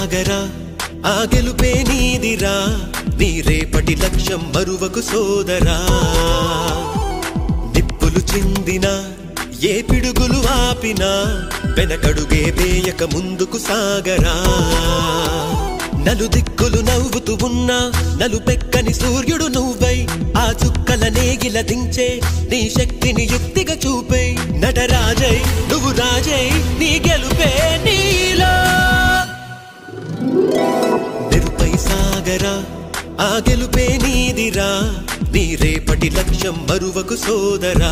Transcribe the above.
సాగరా ఆ గెలుపే నీదిరా నీ రేపటి లక్ష్యం మరువకు సోదరా నిప్పులు చిందినా ఏ పిడుగులు ఆపినా వెనకడుగే వేయక ముందుకు సాగరా నలుదిక్కులు నవ్వుతూ ఉన్నా నలుపెక్కని సూర్యుడు నువ్వై ఆ చుక్కల నేగిల దించే నీ శక్తిని యుక్తిగా చూపై నటరాజై నువ్వు రాజై నీ గెలుపే నీలో నిరుపై సాగరా ఆ గెలుపే నీదిరా నీ రేపటి లక్ష్యం మరువకు సోదరా